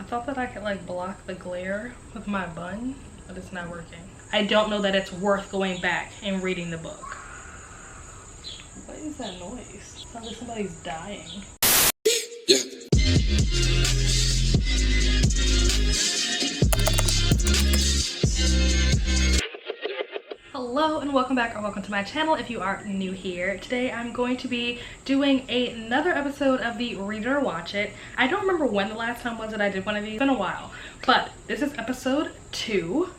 I thought that I could like block the glare with my bun, but it's not working. I don't know that it's worth going back and reading the book. What is that noise? Sounds like somebody's dying. Yeah. Hello and welcome back, or welcome to my channel if you are new here. Today I'm going to be doing another episode of the Read It or Watch It. I don't remember when the last time was that I did one of these. It's been a while, but this is episode 2.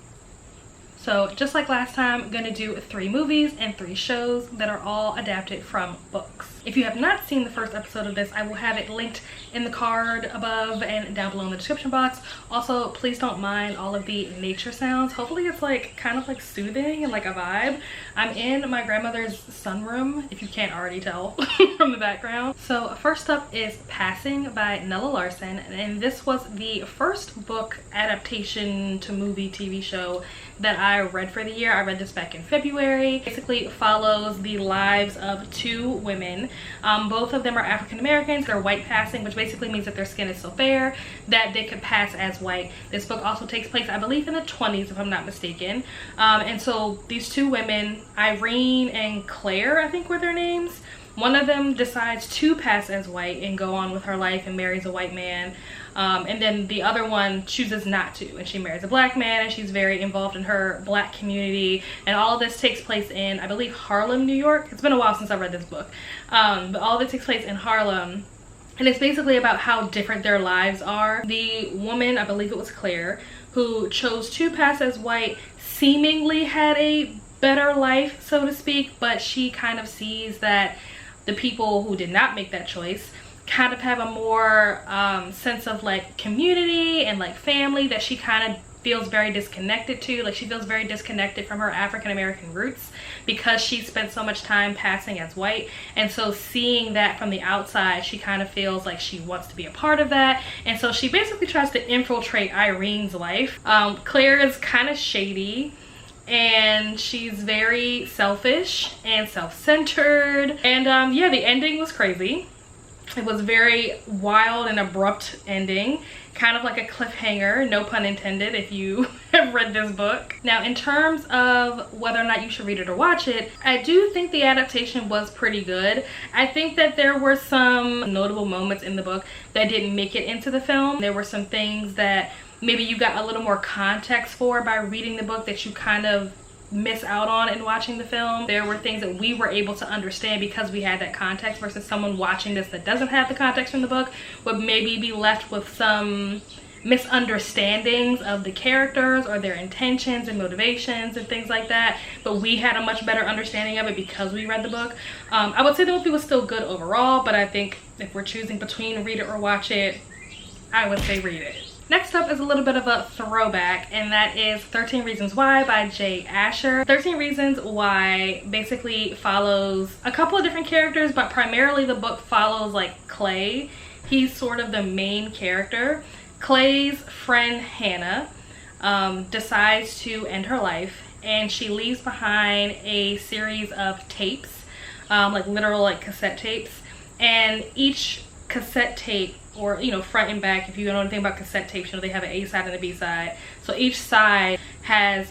So just like last time, I'm going to do 3 movies and 3 shows that are all adapted from books. If you have not seen the first episode of this, I will have it linked in the card above and down below in the description box. Also, please don't mind all of the nature sounds. Hopefully it's like kind of like soothing and like a vibe. I'm in my grandmother's sunroom, if you can't already tell from the background. So first up is Passing by Nella Larson, and this was the first book adaptation to movie TV show that I read for the year. I read this back in February. Basically follows the lives of 2 women. Both of them are African Americans. They're white passing, which basically means that their skin is so fair that they could pass as white. This book also takes place, I believe, in the 20s, if I'm not mistaken. And so these 2 women, Irene and Claire, I think were their names. One of them decides to pass as white and go on with her life and marries a white man. And then the other one chooses not to, and she marries a black man, and she's very involved in her black community. And all of this takes place in, I believe, Harlem, New York. It's been a while since I read this book. But all of it takes place in Harlem. And it's basically about how different their lives are. The woman, I believe it was Claire, who chose to pass as white, seemingly had a better life, so to speak, but she kind of sees that the people who did not make that choice kind of have a more sense of like community and like family that she kind of feels very disconnected to. Like she feels very disconnected from her African American roots because she spent so much time passing as white. And so seeing that from the outside, she kind of feels like she wants to be a part of that. And so she basically tries to infiltrate Irene's life. Claire is kind of shady, and she's very selfish and self-centered. And yeah, the ending was crazy. It was very wild and abrupt ending, kind of like a cliffhanger, no pun intended, if you have read this book. Now, in terms of whether or not you should read it or watch it, I do think the adaptation was pretty good. I think that there were some notable moments in the book that didn't make it into the film. There were some things that maybe you got a little more context for by reading the book that you kind of miss out on in watching the film. There were things that we were able to understand because we had that context, versus someone watching this that doesn't have the context from the book would maybe be left with some misunderstandings of the characters or their intentions and motivations and things like that. But we had a much better understanding of it because we read the book. I would say the movie was still good overall, but I think if we're choosing between read it or watch it, I would say read it. Next up is a little bit of a throwback, and that is 13 Reasons Why by Jay Asher. 13 Reasons Why basically follows a couple of different characters, but primarily the book follows like Clay. He's sort of the main character. Clay's friend Hannah decides to end her life, and she leaves behind a series of tapes, like literal like cassette tapes, and each cassette tape, or you know, front and back, if you know anything about cassette tapes, you know they have an A side and a B side. So each side has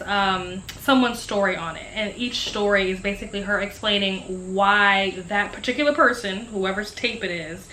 someone's story on it, and each story is basically her explaining why that particular person, whoever's tape it is,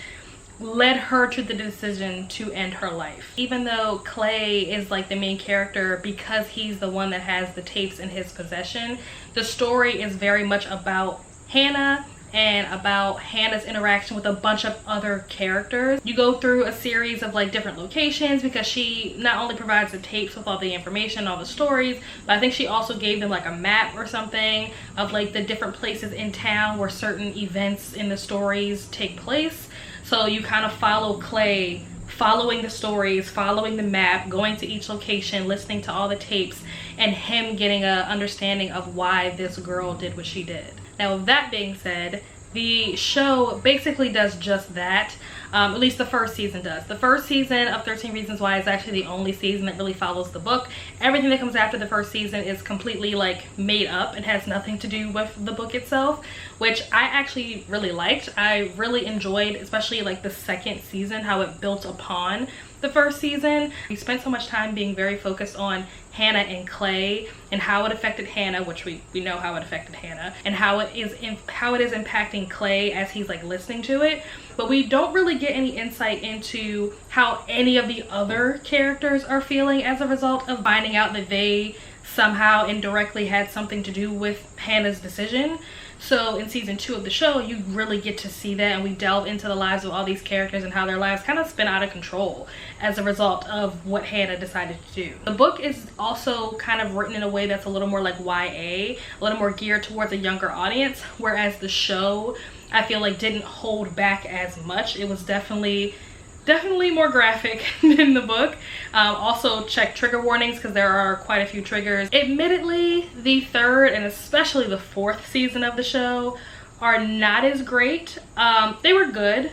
led her to the decision to end her life. Even though Clay is like the main character because he's the one that has the tapes in his possession, the story is very much about Hannah and about Hannah's interaction with a bunch of other characters. You go through a series of like different locations because she not only provides the tapes with all the information, all the stories, but I think she also gave them like a map or something of like the different places in town where certain events in the stories take place. So you kind of follow Clay, following the stories, following the map, going to each location, listening to all the tapes, and him getting an understanding of why this girl did what she did. Now, with that being said, the show basically does just that. At least the first season does. The first season of 13 Reasons Why is actually the only season that really follows the book. Everything that comes after the first season is completely like made up. It has nothing to do with the book itself, which I actually really liked. I really enjoyed, especially like the second season, how it built upon the first season. We spent so much time being very focused on Hannah and Clay and how it affected Hannah, which we know how it affected Hannah, and how it is impacting Clay as he's like listening to it. But we don't really get any insight into how any of the other characters are feeling as a result of finding out that they somehow indirectly had something to do with Hannah's decision. So in season 2 of the show, you really get to see that, and we delve into the lives of all these characters and how their lives kind of spin out of control as a result of what Hannah decided to do. The book is also kind of written in a way that's a little more like YA, a little more geared towards a younger audience, whereas the show, I feel like, didn't hold back as much. It was definitely more graphic than the book. Also check trigger warnings because there are quite a few triggers. Admittedly, the 3rd and especially the 4th season of the show are not as great. They were good,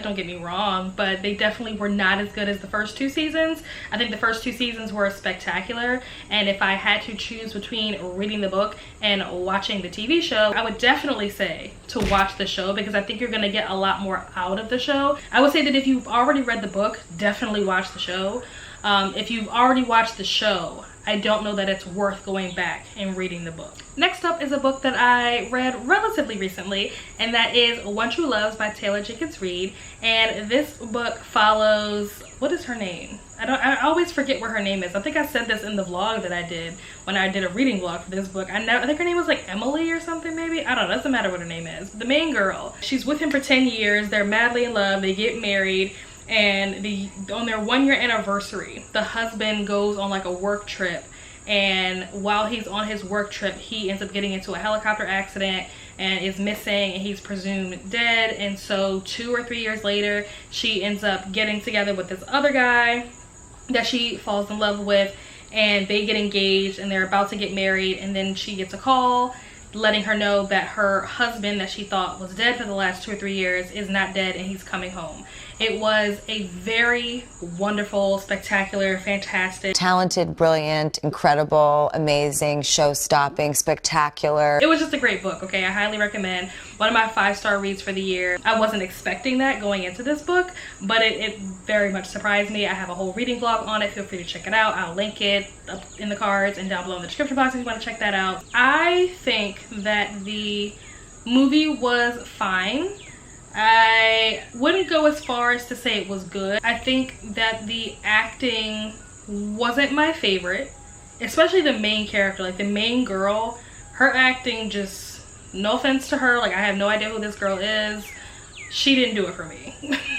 don't get me wrong, but they definitely were not as good as the first 2 seasons. I think the first 2 seasons were spectacular, and if I had to choose between reading the book and watching the TV show, I would definitely say to watch the show, because I think you're gonna get a lot more out of the show. I would say that if you've already read the book, definitely watch the show. If you've already watched the show, I don't know that it's worth going back and reading the book. Next up is a book that I read relatively recently, and that is One True Loves by Taylor Jenkins Reid. And this book follows, what is her name? I always forget what her name is. I think I said this in the vlog that I did when I did a reading vlog for this book. I think her name was like Emily or something maybe. I don't know, doesn't matter what her name is. The main girl, she's with him for 10 years. They're madly in love, they get married. And on their 1-year anniversary, the husband goes on like a work trip, and while he's on his work trip, he ends up getting into a helicopter accident and is missing, and he's presumed dead. And so 2 or 3 years later, she ends up getting together with this other guy that she falls in love with, and they get engaged and they're about to get married. And then she gets a call letting her know that her husband that she thought was dead for the last 2 or 3 years is not dead, and he's coming home. It was a very wonderful, spectacular, fantastic, talented, brilliant, incredible, amazing, show-stopping, spectacular. It was just a great book, okay? I highly recommend. One of my 5-star reads for the year. I wasn't expecting that going into this book, but it very much surprised me. I have a whole reading vlog on it. Feel free to check it out. I'll link it up in the cards and down below in the description box if you want to check that out. I think that the movie was fine. I wouldn't go as far as to say it was good. I think that the acting wasn't my favorite, especially the main character, like the main girl. Her acting just, no offense to her, like I have no idea who this girl is. She didn't do it for me.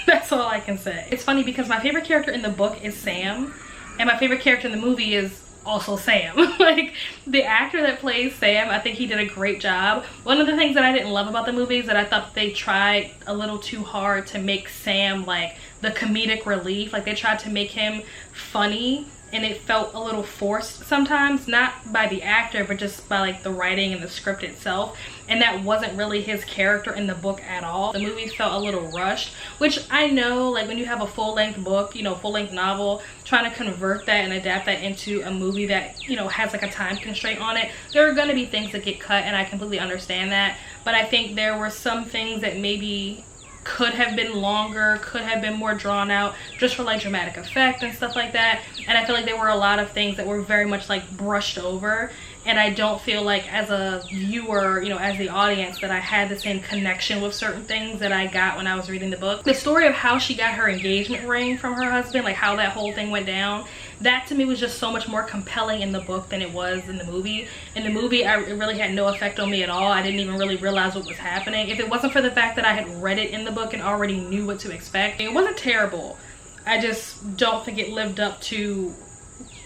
That's all I can say. It's funny because my favorite character in the book is Sam, and my favorite character in the movie is also Sam. Like the actor that plays Sam, I think he did a great job. One of the things that I didn't love about the movie is that I thought they tried a little too hard to make Sam like the comedic relief. Like they tried to make him funny, and it felt a little forced sometimes, not by the actor but just by like the writing and the script itself, and that wasn't really his character in the book at all. The movie felt a little rushed, which I know, like when you have a full-length book, you know, full-length novel, trying to convert that and adapt that into a movie that, you know, has like a time constraint on it, there are gonna be things that get cut, and I completely understand that. But I think there were some things that maybe could have been longer, could have been more drawn out, just for like dramatic effect and stuff like that. And I feel like there were a lot of things that were very much like brushed over, and I don't feel like as a viewer, you know, as the audience, that I had the same connection with certain things that I got when I was reading the book. The story of how she got her engagement ring from her husband, like how that whole thing went down, that to me was just so much more compelling in the book than it was in the movie. In the movie, it really had no effect on me at all. I didn't even really realize what was happening. If it wasn't for the fact that I had read it in the book and already knew what to expect, it wasn't terrible. I just don't think it lived up to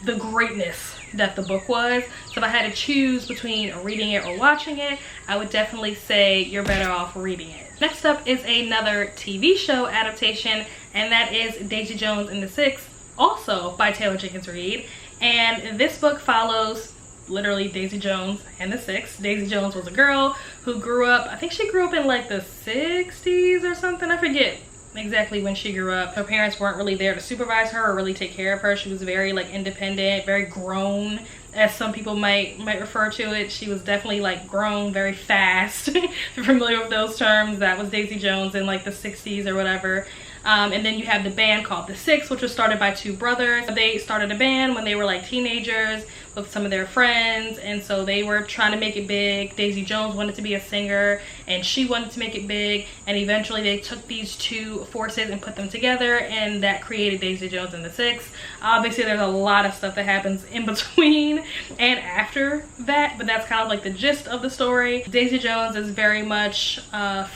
the greatness that the book was. So if I had to choose between reading it or watching it, I would definitely say you're better off reading it. Next up is another TV show adaptation, and that is Daisy Jones and the Six, also by Taylor Jenkins Reid. And this book follows literally Daisy Jones and the Six. Daisy Jones was a girl who grew up, I think she grew up in like the 60s or something, I forget exactly when she grew up. Her parents weren't really there to supervise her or really take care of her. She was very like independent, very grown, as some people might refer to it. She was definitely like grown very fast. If you're familiar with those terms, that was Daisy Jones in like the 60s or whatever. And then you have the band called The Six, which was started by two brothers. They started a band when they were like teenagers with some of their friends, and so they were trying to make it big. Daisy Jones wanted to be a singer, and she wanted to make it big, and eventually they took these two forces and put them together, and that created Daisy Jones and the Six. Obviously there's a lot of stuff that happens in between and after that, but that's kind of like the gist of the story. Daisy Jones is very much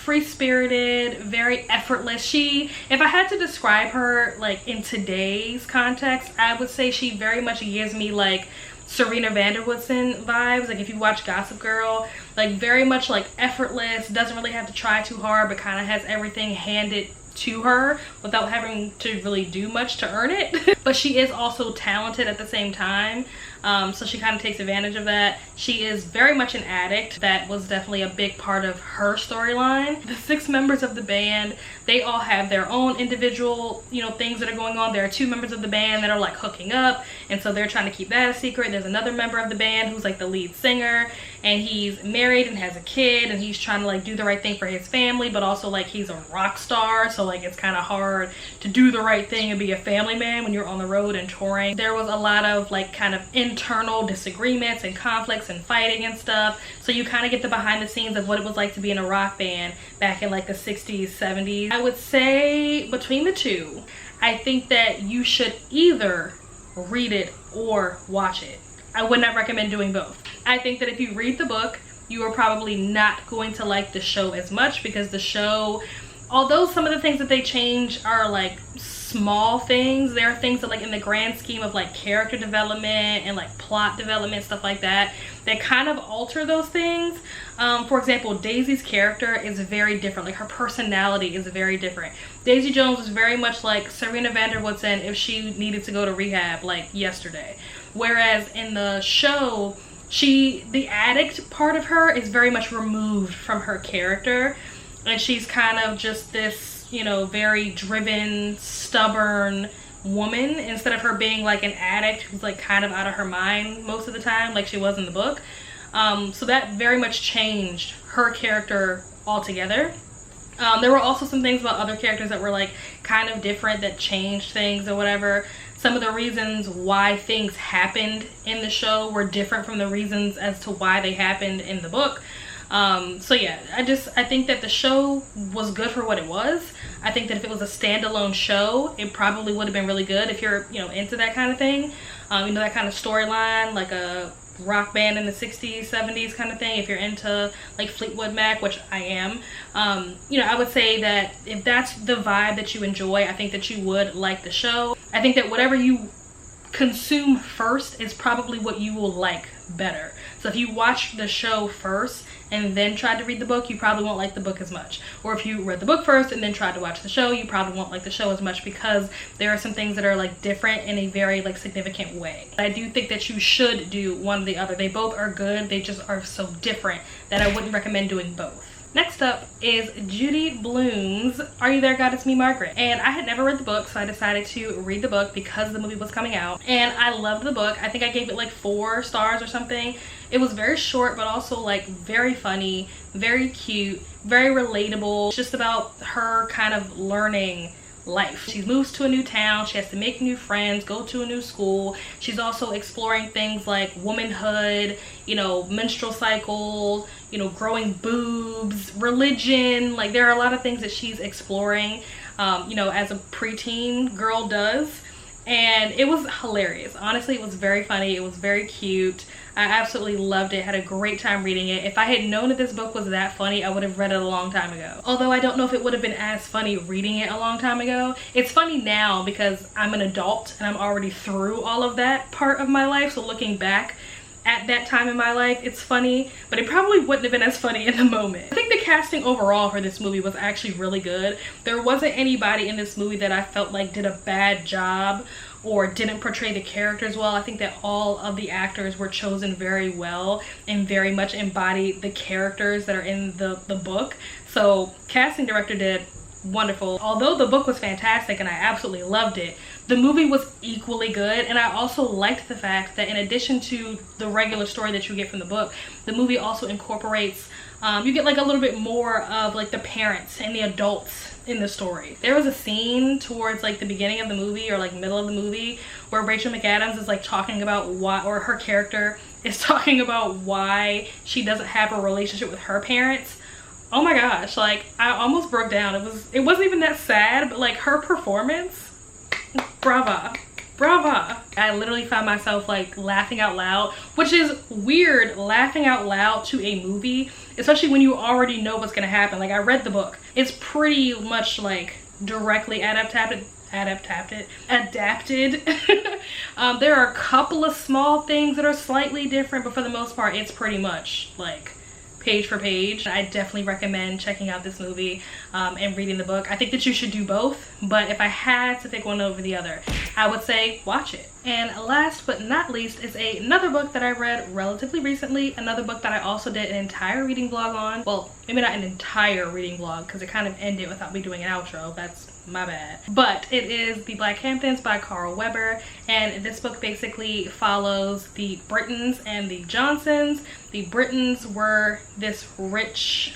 free-spirited, very effortless. If I had to describe her like in today's context, I would say she very much gives me like Serena Vanderwoodson vibes. Like if you watch Gossip Girl, like very much like effortless, doesn't really have to try too hard, but kind of has everything handed to her without having to really do much to earn it. But she is also talented at the same time, so she kind of takes advantage of that. She is very much an addict. That was definitely a big part of her storyline. The six members of the band, they all have their own individual, you know, things that are going on. There are two members of the band that are like hooking up, and so they're trying to keep that a secret. There's another member of the band who's like the lead singer, and he's married and has a kid, and he's trying to like do the right thing for his family, but also like he's a rock star, so like it's kind of hard to do the right thing and be a family man when you're on the road and touring. There was a lot of like kind of internal disagreements and conflicts and fighting and stuff, so you kind of get the behind the scenes of what it was like to be in a rock band back in like the 60s, 70s. I would say between the two, I think that you should either read it or watch it. I would not recommend doing both. I think that if you read the book, you are probably not going to like the show as much, because the show, although some of the things that they change are like small things, there are things that like in the grand scheme of like character development and like plot development, stuff like that, that kind of alter those things. For example, Daisy's character is very different. Like her personality is very different. Daisy Jones is very much like Serena Vanderwoodson if she needed to go to rehab like yesterday. Whereas in the show, the addict part of her is very much removed from her character, and she's kind of just this, you know, very driven, stubborn woman, instead of her being like an addict who's like kind of out of her mind most of the time like she was in the book. So that very much changed her character altogether. There were also some things about other characters that were like kind of different, that changed things or whatever. Some of the reasons why things happened in the show were different from the reasons as to why they happened in the book. So yeah, I think that the show was good for what it was. I think that if it was a standalone show, it probably would have been really good if you're, you know, into that kind of thing. You know, that kind of storyline, like a rock band in the 60s, 70s kind of thing. If you're into like Fleetwood Mac, which I am, you know, I would say that if that's the vibe that you enjoy, I think that you would like the show. I think that whatever you consume first is probably what you will like better. So if you watch the show first and then tried to read the book, you probably won't like the book as much. Or if you read the book first and then tried to watch the show, you probably won't like the show as much, because there are some things that are like different in a very like significant way. I do think that you should do one or the other. They both are good, they just are so different that I wouldn't recommend doing both. Next up is Judy Blume's Are You There, God? It's Me, Margaret. And I had never read the book, so I decided to read the book because the movie was coming out. And I loved the book. I think I gave it like 4 stars or something. It was very short, but also like very funny, very cute, very relatable. It's just about her kind of learning life. She moves to a new town, she has to make new friends, go to a new school. She's also exploring things like womanhood, you know, menstrual cycle, you know, growing boobs, religion. Like there are a lot of things that she's exploring, you know, as a preteen girl does. And it was hilarious. Honestly, it was very funny. It was very cute. I absolutely loved it. Had a great time reading it. If I had known that this book was that funny, I would have read it a long time ago. Although I don't know if it would have been as funny reading it a long time ago. It's funny now because I'm an adult and I'm already through all of that part of my life. So looking back at that time in my life, it's funny, but it probably wouldn't have been as funny in the moment. I think the casting overall for this movie was actually really good. There wasn't anybody in this movie that I felt like did a bad job or didn't portray the characters well. I think that all of the actors were chosen very well and very much embodied the characters that are in the book. So casting director did wonderful. Although the book was fantastic and I absolutely loved it, the movie was equally good. And I also liked the fact that in addition to the regular story that you get from the book, the movie also incorporates, you get like a little bit more of like the parents and the adults in the story. There was a scene towards like the beginning of the movie or like middle of the movie where Rachel McAdams is like talking about why, or her character is talking about why she doesn't have a relationship with her parents. Oh my gosh, like I almost broke down. It wasn't even that sad, but like her performance, brava. I literally found myself like laughing out loud, which is weird, laughing out loud to a movie, especially when you already know what's gonna happen. Like I read the book. It's pretty much like directly adapted. There are a couple of small things that are slightly different, but for the most part it's pretty much like page for page. I definitely recommend checking out this movie and reading the book. I think that you should do both, but if I had to pick one over the other, I would say watch it. And last but not least is another book that I read relatively recently, another book that I also did an entire reading vlog on. Well, maybe not an entire reading vlog because it kind of ended without me doing an outro. That's my bad. But it is The Black Hamptons by Carl Weber, and this book basically follows the Britons and the Johnsons. The Britons were this rich,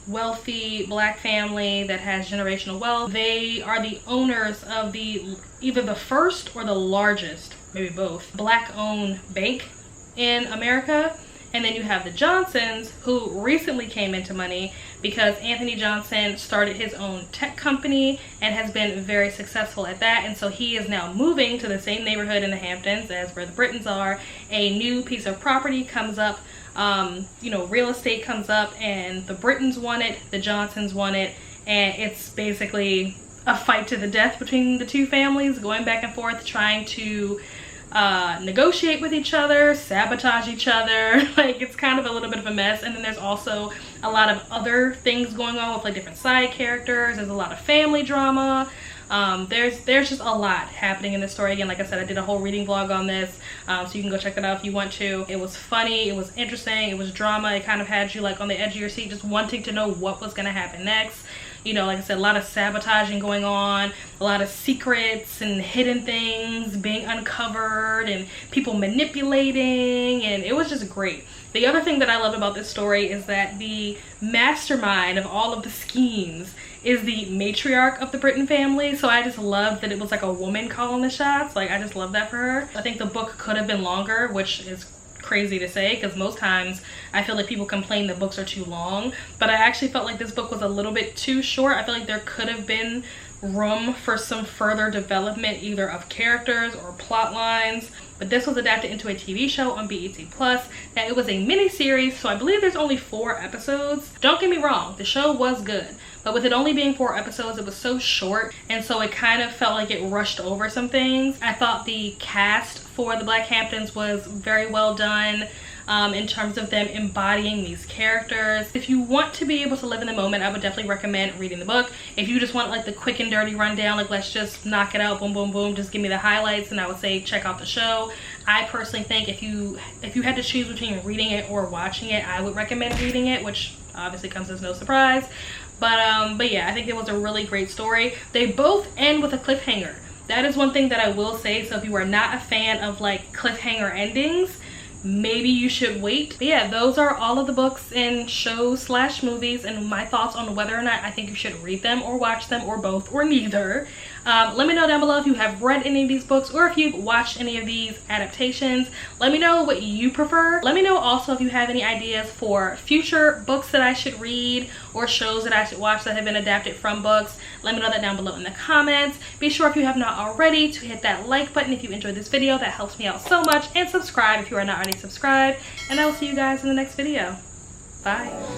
wealthy black family that has generational wealth. They are the owners of either the first or the largest, maybe both, black-owned bank in America. And then you have the Johnsons, who recently came into money because Anthony Johnson started his own tech company and has been very successful at that. And so he is now moving to the same neighborhood in the Hamptons as where the Britons are. A new piece of property comes up, you know, real estate comes up, and the Britons want it, the Johnsons want it, and it's basically a fight to the death between the two families, going back and forth, trying to negotiate with each other, sabotage each other. Like, it's kind of a little bit of a mess. And then there's also a lot of other things going on with like different side characters. There's a lot of family drama. There's just a lot happening in this story. Again, like I said, I did a whole reading vlog on this, so you can go check that out if you want to. It was funny, it was interesting, it was drama. It kind of had you like on the edge of your seat, just wanting to know what was gonna happen next. You know, like I said, a lot of sabotaging going on, a lot of secrets and hidden things being uncovered, and people manipulating, and it was just great. The other thing that I love about this story is that the mastermind of all of the schemes is the matriarch of the Britton family. So I just love that it was like a woman calling the shots. Like, I just love that for her. I think the book could have been longer, which is crazy to say because most times I feel like people complain that books are too long, but I actually felt like this book was a little bit too short. I feel like there could have been room for some further development, either of characters or plot lines. But this was adapted into a TV show on BET Plus. Now, it was a mini series, so I believe there's only 4 episodes. Don't get me wrong, the show was good, but with it only being 4 episodes, it was so short, and so it kind of felt like it rushed over some things. I thought the cast for the Black Hamptons was very well done. In terms of them embodying these characters. If you want to be able to live in the moment, I would definitely recommend reading the book. If you just want like the quick and dirty rundown, like let's just knock it out, boom, boom, boom, just give me the highlights, then I would say check out the show. I personally think if you had to choose between reading it or watching it, I would recommend reading it, which obviously comes as no surprise. But yeah, I think it was a really great story. They both end with a cliffhanger. That is one thing that I will say. So if you are not a fan of like cliffhanger endings, maybe you should wait. But yeah, those are all of the books and shows / movies and my thoughts on whether or not I think you should read them or watch them or both or neither. Let me know down below if you have read any of these books or if you've watched any of these adaptations. Let me know what you prefer. Let me know also if you have any ideas for future books that I should read or shows that I should watch that have been adapted from books. Let me know that down below in the comments. Be sure, if you have not already, to hit that like button if you enjoyed this video. That helps me out so much. And subscribe if you are not already subscribed. And I will see you guys in the next video. Bye.